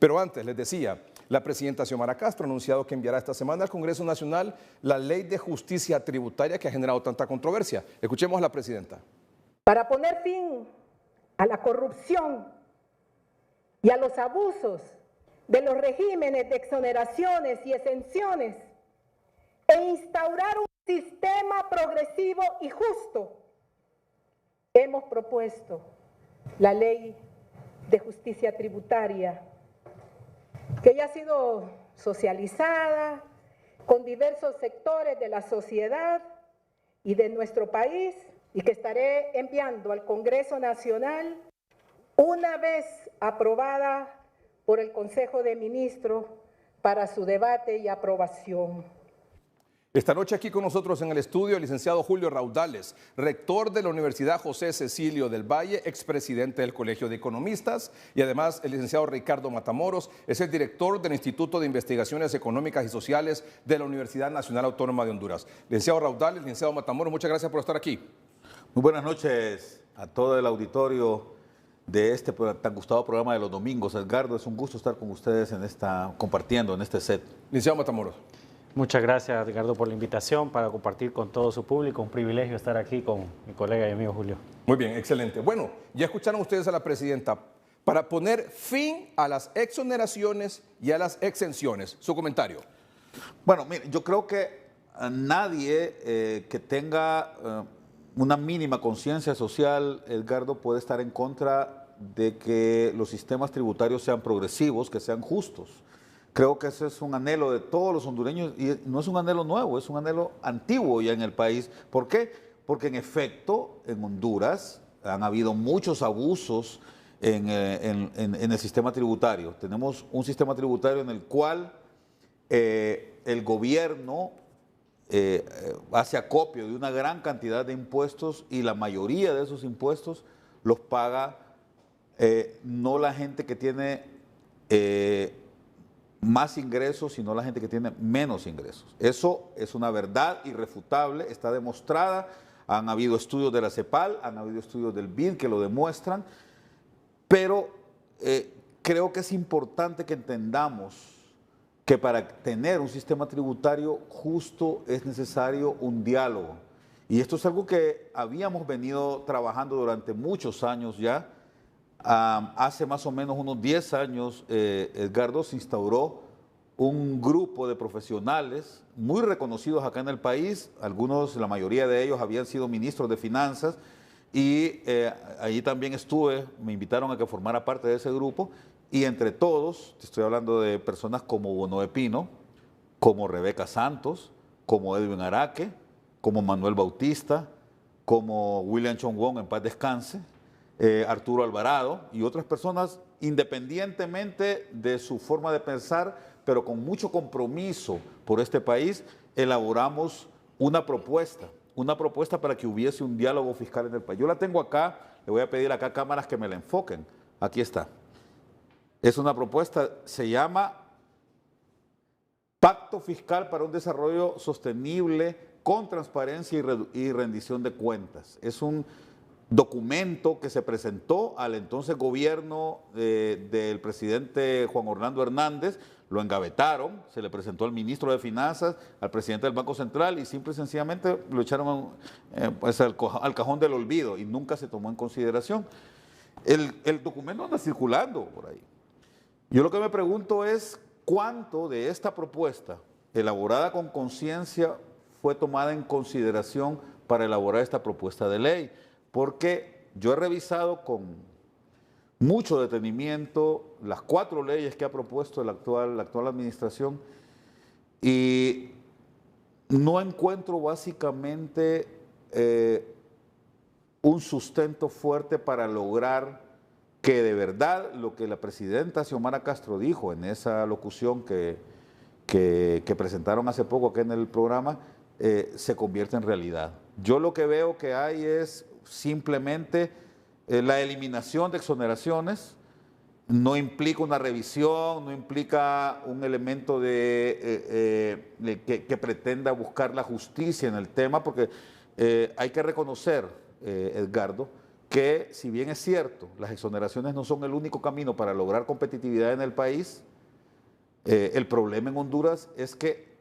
Pero antes, les decía, la presidenta Xiomara Castro ha anunciado que enviará esta semana al Congreso Nacional la Ley de Justicia Tributaria que ha generado tanta controversia. Escuchemos a la presidenta. Para poner fin a la corrupción y a los abusos de los regímenes de exoneraciones y exenciones e instaurar un sistema progresivo y justo, hemos propuesto la Ley de Justicia Tributaria, que ya ha sido socializada con diversos sectores de la sociedad y de nuestro país y que estaré enviando al Congreso Nacional una vez aprobada por el Consejo de Ministros para su debate y aprobación. Esta noche aquí con nosotros en el estudio el licenciado Julio Raudales, rector de la Universidad José Cecilio del Valle, expresidente del Colegio de Economistas, y además el licenciado Ricardo Matamoros, es el director del Instituto de Investigaciones Económicas y Sociales de la Universidad Nacional Autónoma de Honduras. Licenciado Raudales, licenciado Matamoros, muchas gracias por estar aquí. Muy buenas noches a todo el auditorio de este tan gustado programa de los domingos. Edgardo, es un gusto estar con ustedes compartiendo en este set. Licenciado Matamoros. Muchas gracias, Edgardo, por la invitación para compartir con todo su público. Un privilegio estar aquí con mi colega y amigo Julio. Muy bien, excelente. Bueno, ya escucharon ustedes a la presidenta. Para poner fin a las exoneraciones y a las exenciones. Su comentario. Bueno, mire, yo creo que nadie que tenga una mínima conciencia social, Edgardo, puede estar en contra de que los sistemas tributarios sean progresivos, que sean justos. Creo que ese es un anhelo de todos los hondureños y no es un anhelo nuevo, es un anhelo antiguo ya en el país. ¿Por qué? Porque en efecto en Honduras han habido muchos abusos en el sistema tributario. Tenemos un sistema tributario en el cual el gobierno hace acopio de una gran cantidad de impuestos y la mayoría de esos impuestos los paga no la gente que tiene más ingresos, sino la gente que tiene menos ingresos. Eso es una verdad irrefutable, está demostrada. Han habido estudios de la CEPAL, han habido estudios del BID que lo demuestran, pero creo que es importante que entendamos que para tener un sistema tributario justo es necesario un diálogo. Y esto es algo que habíamos venido trabajando durante muchos años ya. Hace más o menos unos 10 años, Edgardo, se instauró un grupo de profesionales muy reconocidos acá en el país. Algunos, la mayoría de ellos habían sido ministros de finanzas y allí también estuve, me invitaron a que formara parte de ese grupo. Y entre todos, te estoy hablando de personas como Bonoe Pino, como Rebeca Santos, como Edwin Araque, como Manuel Bautista, como William Chong-Won, en paz descanse, Arturo Alvarado y otras personas, independientemente de su forma de pensar, pero con mucho compromiso por este país, elaboramos una propuesta para que hubiese un diálogo fiscal en el país. Yo la tengo acá, le voy a pedir acá a cámaras que me la enfoquen. Aquí está. Es una propuesta, se llama Pacto Fiscal para un Desarrollo Sostenible con Transparencia y Rendición de Cuentas. Es un documento que se presentó al entonces gobierno del presidente Juan Orlando Hernández, lo engavetaron, se le presentó al ministro de Finanzas, al presidente del Banco Central y simple y sencillamente lo echaron pues al cajón del olvido y nunca se tomó en consideración. El documento anda circulando por ahí. Yo lo que me pregunto es cuánto de esta propuesta elaborada con conciencia fue tomada en consideración para elaborar esta propuesta de ley, porque yo he revisado con mucho detenimiento las 4 leyes que ha propuesto la actual administración y no encuentro básicamente un sustento fuerte para lograr que de verdad lo que la presidenta Xiomara Castro dijo en esa locución que presentaron hace poco aquí en el programa se convierta en realidad. Yo lo que veo que hay es simplemente la eliminación de exoneraciones, no implica una revisión, no implica un elemento que pretenda buscar la justicia en el tema, porque hay que reconocer, Edgardo, que, si bien es cierto, las exoneraciones no son el único camino para lograr competitividad en el país, el problema en Honduras es que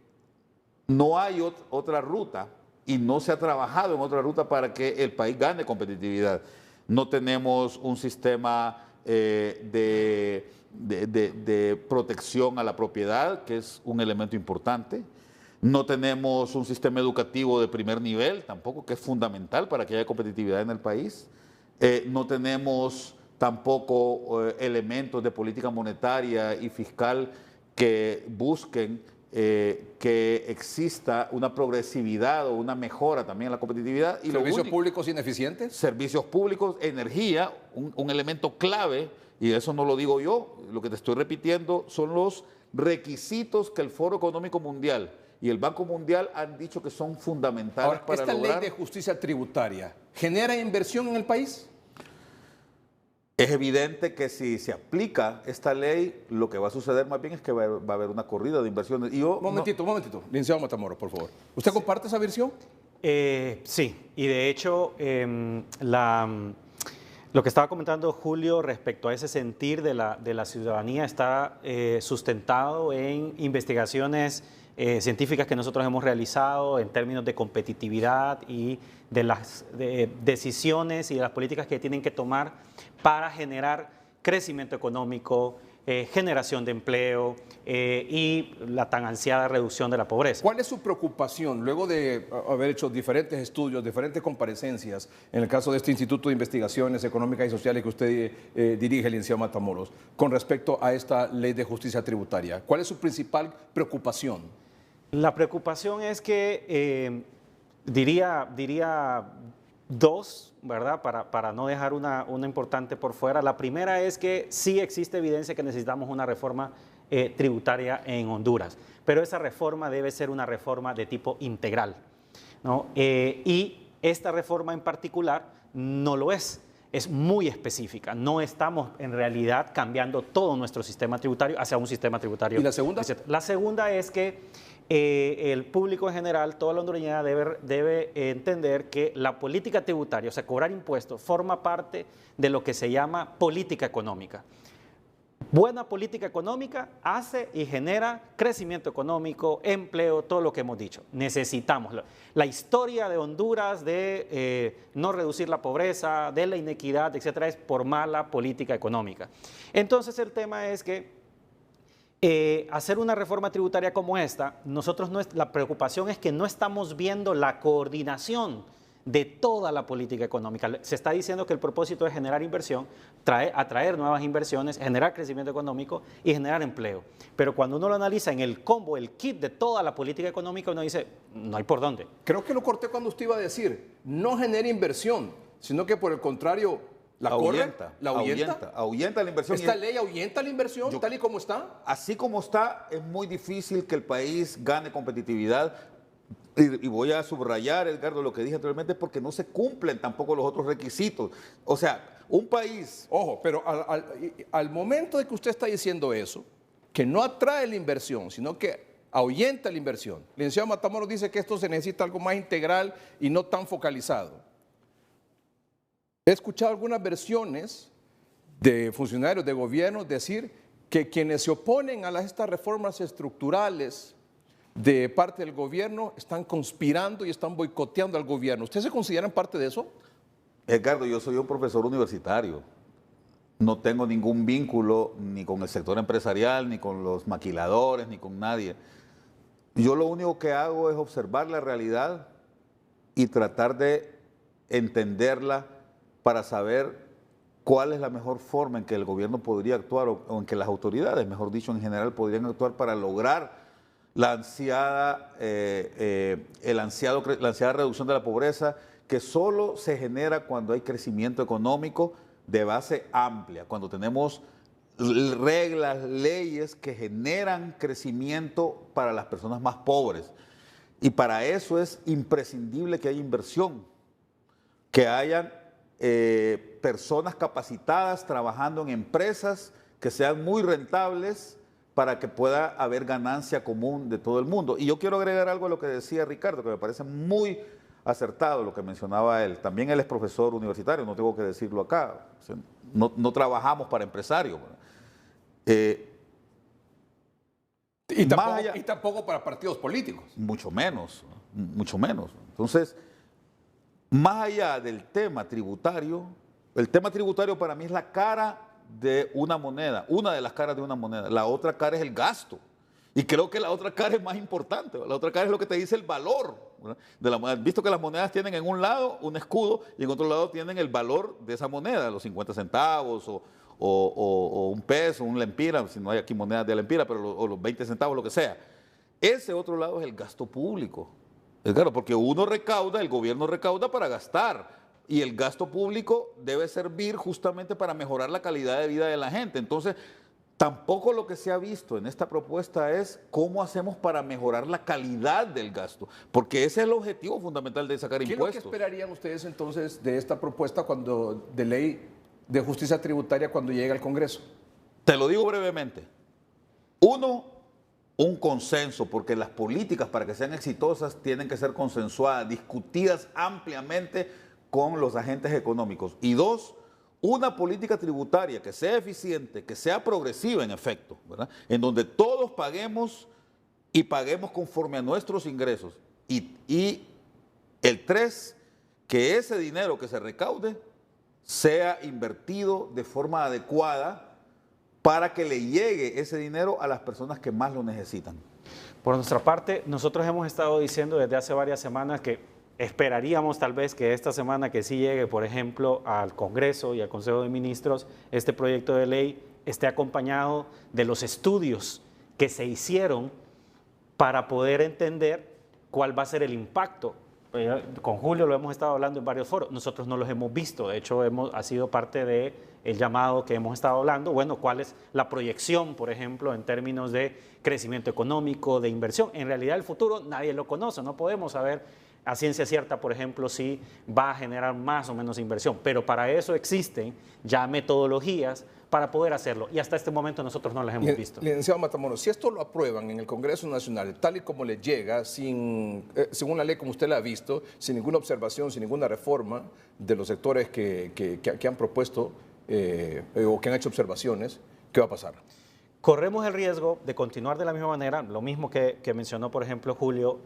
no hay otra ruta y no se ha trabajado en otra ruta para que el país gane competitividad. No tenemos un sistema de protección a la propiedad, que es un elemento importante. No tenemos un sistema educativo de primer nivel, tampoco, que es fundamental para que haya competitividad en el país. No tenemos tampoco elementos de política monetaria y fiscal que busquen que exista una progresividad o una mejora también en la competitividad. Y ¿Servicios públicos ineficientes? Servicios públicos, energía, un elemento clave, y eso no lo digo yo, lo que te estoy repitiendo son los requisitos que el Foro Económico Mundial y el Banco Mundial han dicho que son fundamentales. Ahora, para ¿esta lograr... ley de justicia tributaria genera inversión en el país? Es evidente que si se aplica esta ley, lo que va a suceder más bien es que va a haber una corrida de inversiones. Y yo, Un momentito, licenciado Matamoros, por favor. ¿Usted comparte esa versión? Sí, y de hecho lo que estaba comentando Julio respecto a ese sentir de la ciudadanía está sustentado en investigaciones científicas que nosotros hemos realizado en términos de competitividad y de las decisiones y de las políticas que tienen que tomar para generar crecimiento económico, generación de empleo y la tan ansiada reducción de la pobreza. ¿Cuál es su preocupación luego de haber hecho diferentes estudios, diferentes comparecencias en el caso de este Instituto de Investigaciones Económicas y Sociales que usted dirige, licenciado Matamoros, con respecto a esta ley de justicia tributaria? ¿Cuál es su principal preocupación? La preocupación es que diría dos, ¿verdad? Para no dejar una importante por fuera. La primera es que sí existe evidencia que necesitamos una reforma tributaria en Honduras, pero esa reforma debe ser una reforma de tipo integral, ¿no? Y esta reforma en particular no lo es muy específica. No estamos en realidad cambiando todo nuestro sistema tributario hacia un sistema tributario. ¿Y la segunda? La segunda es que el público en general, toda la hondureña debe entender que la política tributaria, o sea, cobrar impuestos, forma parte de lo que se llama política económica. Buena política económica hace y genera crecimiento económico, empleo, todo lo que hemos dicho. Necesitamos. La historia de Honduras de no reducir la pobreza, de la inequidad, etcétera, es por mala política económica. Entonces el tema es que hacer una reforma tributaria como esta, la preocupación es que no estamos viendo la coordinación de toda la política económica. Se está diciendo que el propósito es generar inversión, atraer nuevas inversiones, generar crecimiento económico y generar empleo. Pero cuando uno lo analiza en el combo, el kit de toda la política económica, uno dice, no hay por dónde. Creo que lo corté cuando usted iba a decir, no genera inversión, sino que por el contrario, ahuyenta la inversión. ¿Esta ley ahuyenta la inversión tal y como está? Así como está, es muy difícil que el país gane competitividad. Y voy a subrayar, Edgardo, lo que dije anteriormente, porque no se cumplen tampoco los otros requisitos. O sea, un país... Ojo, pero al momento de que usted está diciendo eso, que no atrae la inversión, sino que ahuyenta la inversión. El licenciado Matamoros dice que esto se necesita algo más integral y no tan focalizado. He escuchado algunas versiones de funcionarios de gobierno decir que quienes se oponen a estas reformas estructurales de parte del gobierno están conspirando y están boicoteando al gobierno. ¿Ustedes se consideran parte de eso? Edgardo, yo soy un profesor universitario. No tengo ningún vínculo ni con el sector empresarial, ni con los maquiladores, ni con nadie. Yo lo único que hago es observar la realidad y tratar de entenderla para saber cuál es la mejor forma en que el gobierno podría actuar o en que las autoridades, mejor dicho, en general, podrían actuar para lograr la ansiada reducción de la pobreza, que solo se genera cuando hay crecimiento económico de base amplia, cuando tenemos reglas, leyes que generan crecimiento para las personas más pobres. Y para eso es imprescindible que haya inversión, que hayan personas capacitadas trabajando en empresas que sean muy rentables para que pueda haber ganancia común de todo el mundo. Y yo quiero agregar algo a lo que decía Ricardo, que me parece muy acertado lo que mencionaba él. También él es profesor universitario, no tengo que decirlo acá. O sea, no trabajamos para empresarios. Y tampoco para partidos políticos. Mucho menos, mucho menos. Entonces, más allá del tema tributario, el tema tributario para mí es la cara de una moneda, una de las caras de una moneda. La otra cara es el gasto. Y creo que la otra cara es más importante. La otra cara es lo que te dice el valor, ¿verdad?, de la moneda. Visto que las monedas tienen en un lado un escudo y en otro lado tienen el valor de esa moneda, los 50 centavos o un peso, un lempira, si no hay aquí monedas de lempira, pero o los 20 centavos, lo que sea. Ese otro lado es el gasto público. Es claro, porque uno recauda, el gobierno recauda para gastar. Y el gasto público debe servir justamente para mejorar la calidad de vida de la gente. Entonces, tampoco lo que se ha visto en esta propuesta es cómo hacemos para mejorar la calidad del gasto, porque ese es el objetivo fundamental de sacar impuestos. ¿Qué es lo que esperarían ustedes entonces de esta propuesta de ley de justicia tributaria cuando llegue al Congreso? Te lo digo brevemente. Uno, un consenso, porque las políticas para que sean exitosas tienen que ser consensuadas, discutidas ampliamente con los agentes económicos. Y dos, una política tributaria que sea eficiente, que sea progresiva en efecto, ¿verdad?, en donde todos paguemos y paguemos conforme a nuestros ingresos. Y el tres, que ese dinero que se recaude sea invertido de forma adecuada para que le llegue ese dinero a las personas que más lo necesitan. Por nuestra parte, nosotros hemos estado diciendo desde hace varias semanas que esperaríamos tal vez que esta semana que sí llegue, por ejemplo, al Congreso y al Consejo de Ministros, este proyecto de ley esté acompañado de los estudios que se hicieron para poder entender cuál va a ser el impacto. Con Julio lo hemos estado hablando en varios foros, nosotros no los hemos visto, de hecho ha sido parte del llamado que hemos estado hablando, bueno, cuál es la proyección, por ejemplo, en términos de crecimiento económico, de inversión. En realidad el futuro nadie lo conoce, no podemos saber a ciencia cierta, por ejemplo, si va a generar más o menos inversión, pero para eso existen ya metodologías para poder hacerlo, y hasta este momento nosotros no las hemos visto. Licenciado Matamoros, si esto lo aprueban en el Congreso Nacional, tal y como le llega, según la ley como usted la ha visto, sin ninguna observación, sin ninguna reforma de los sectores que han propuesto o que han hecho observaciones, ¿qué va a pasar? Corremos el riesgo de continuar de la misma manera, lo mismo que mencionó, por ejemplo, Julio.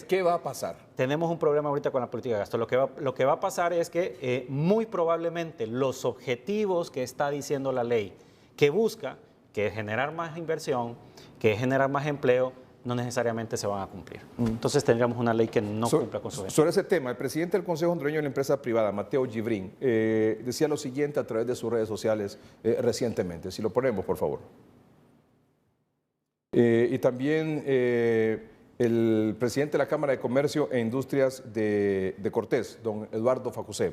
¿Qué va a pasar? Tenemos un problema ahorita con la política de gasto. Lo que va a pasar es que muy probablemente los objetivos que está diciendo la ley, que busca, que es generar más inversión, que es generar más empleo, no necesariamente se van a cumplir. Entonces tendríamos una ley que no cumpla con su objetivo. Sobre ese tema, el presidente del Consejo Hondureño de la Empresa Privada, Mateo Gibrín, decía lo siguiente a través de sus redes sociales recientemente. Si lo ponemos, por favor. Y también el presidente de la Cámara de Comercio e Industrias de Cortés, don Eduardo Facusé.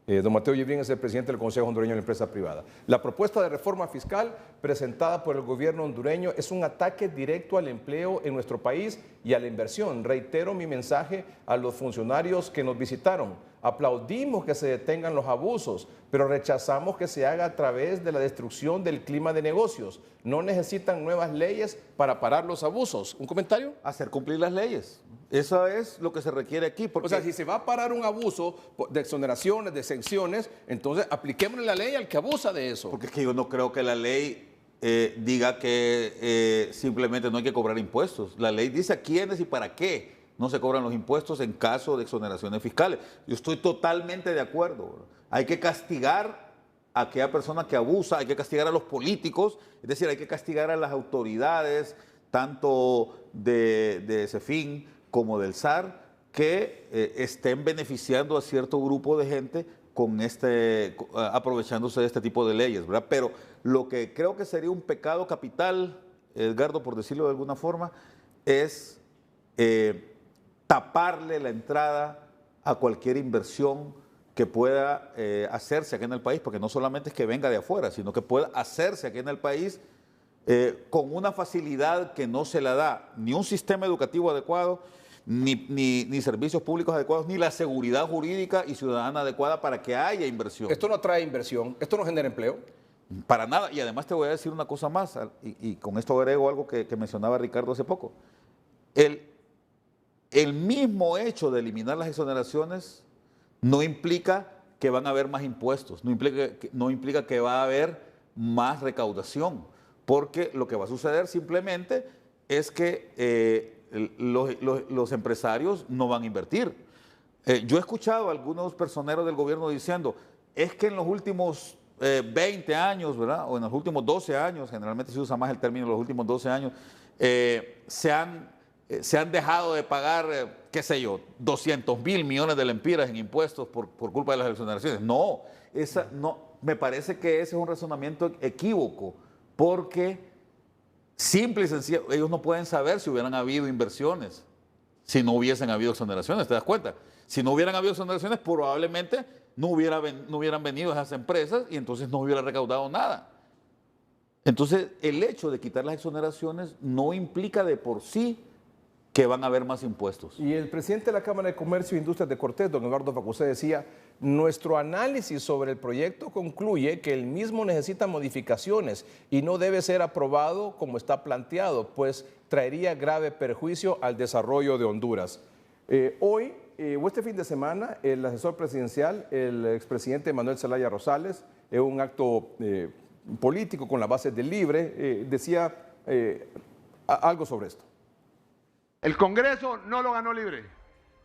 Don Mateo Gibrín es el presidente del Consejo Hondureño de la Empresa Privada. La propuesta de reforma fiscal presentada por el gobierno hondureño es un ataque directo al empleo en nuestro país y a la inversión. Reitero mi mensaje a los funcionarios que nos visitaron. Aplaudimos que se detengan los abusos, pero rechazamos que se haga a través de la destrucción del clima de negocios. No necesitan nuevas leyes para parar los abusos. ¿Un comentario? Hacer cumplir las leyes. Eso es lo que se requiere aquí. Porque... O sea, si se va a parar un abuso de exoneraciones, de exenciones, entonces apliquémosle la ley al que abusa de eso. Porque es que yo no creo que la ley diga que simplemente no hay que cobrar impuestos. La ley dice a quiénes y para qué no se cobran los impuestos en caso de exoneraciones fiscales. Yo estoy totalmente de acuerdo, ¿verdad? Hay que castigar a aquella persona que abusa, hay que castigar a los políticos, es decir, hay que castigar a las autoridades, tanto de CEFIN como del SAR, que estén beneficiando a cierto grupo de gente con aprovechándose de este tipo de leyes, ¿verdad? Pero lo que creo que sería un pecado capital, Edgardo, por decirlo de alguna forma, es taparle la entrada a cualquier inversión que pueda hacerse aquí en el país, porque no solamente es que venga de afuera, sino que pueda hacerse aquí en el país con una facilidad que no se la da ni un sistema educativo adecuado, ni servicios públicos adecuados, ni la seguridad jurídica y ciudadana adecuada para que haya inversión. Esto no trae inversión, esto no genera empleo. Para nada, y además te voy a decir una cosa más, y con esto agrego algo que mencionaba Ricardo hace poco. El el mismo hecho de eliminar las exoneraciones no implica que van a haber más impuestos, no implica que va a haber más recaudación, porque lo que va a suceder simplemente es que los empresarios no van a invertir. Yo he escuchado a algunos personeros del gobierno diciendo, es que en los últimos 20 años, ¿verdad? O en los últimos 12 años, generalmente se usa más el término los últimos 12 años, se han dejado de pagar, qué sé yo, 200.000 millones de lempiras en impuestos por culpa de las exoneraciones. No, me parece que ese es un razonamiento equívoco, porque simple y sencillo, ellos no pueden saber si hubieran habido inversiones, si no hubiesen habido exoneraciones, ¿te das cuenta? Si no hubieran habido exoneraciones, probablemente no hubieran venido esas empresas y entonces no hubiera recaudado nada. Entonces, el hecho de quitar las exoneraciones no implica de por sí que van a haber más impuestos. Y el presidente de la Cámara de Comercio e Industrias de Cortés, don Eduardo Facusé, decía, nuestro análisis sobre el proyecto concluye que el mismo necesita modificaciones y no debe ser aprobado como está planteado, pues traería grave perjuicio al desarrollo de Honduras. Hoy, o este fin de semana, el asesor presidencial, el expresidente Manuel Zelaya Rosales, en un acto político con la base del Libre, decía algo sobre esto. El Congreso no lo ganó Libre.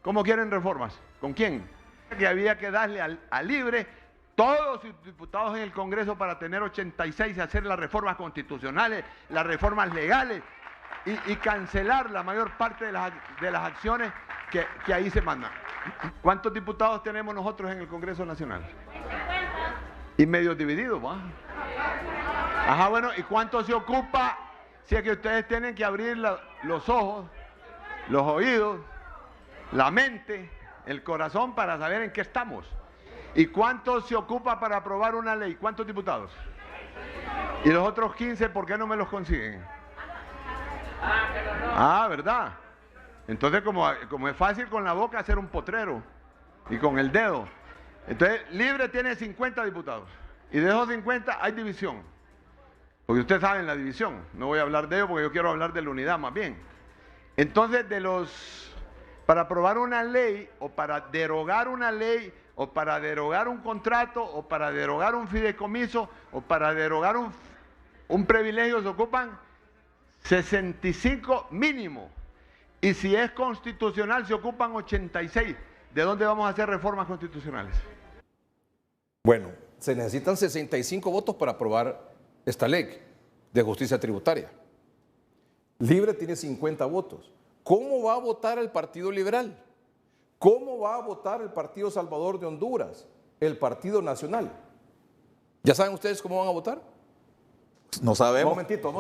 ¿Cómo quieren reformas? ¿Con quién? Que había que darle a Libre todos sus diputados en el Congreso para tener 86 y hacer las reformas constitucionales, las reformas legales y cancelar la mayor parte de las acciones que ahí se mandan. ¿Cuántos diputados tenemos nosotros en el Congreso Nacional? Y medio divididos, ¿va? Ajá, bueno, ¿y cuánto se ocupa si es que ustedes tienen que abrir los ojos, los oídos, la mente, el corazón para saber en qué estamos? ¿Y cuánto se ocupa para aprobar una ley? ¿Cuántos diputados? ¿Y los otros 15 por qué no me los consiguen? Ah, ¿verdad? Entonces, como es fácil con la boca hacer un potrero y con el dedo. Entonces, Libre tiene 50 diputados. Y de esos 50 hay división. Porque ustedes saben la división. No voy a hablar de ello porque yo quiero hablar de la unidad más bien. Entonces, para aprobar una ley o para derogar una ley o para derogar un contrato o para derogar un fideicomiso o para derogar un privilegio se ocupan 65 mínimo. Y si es constitucional se ocupan 86. ¿De dónde vamos a hacer reformas constitucionales? Bueno, se necesitan 65 votos para aprobar esta ley de justicia tributaria. Libre tiene 50 votos. ¿Cómo va a votar el Partido Liberal? ¿Cómo va a votar el Partido Salvador de Honduras? El Partido Nacional. ¿Ya saben ustedes cómo van a votar? No sabemos. Un momentito, vamos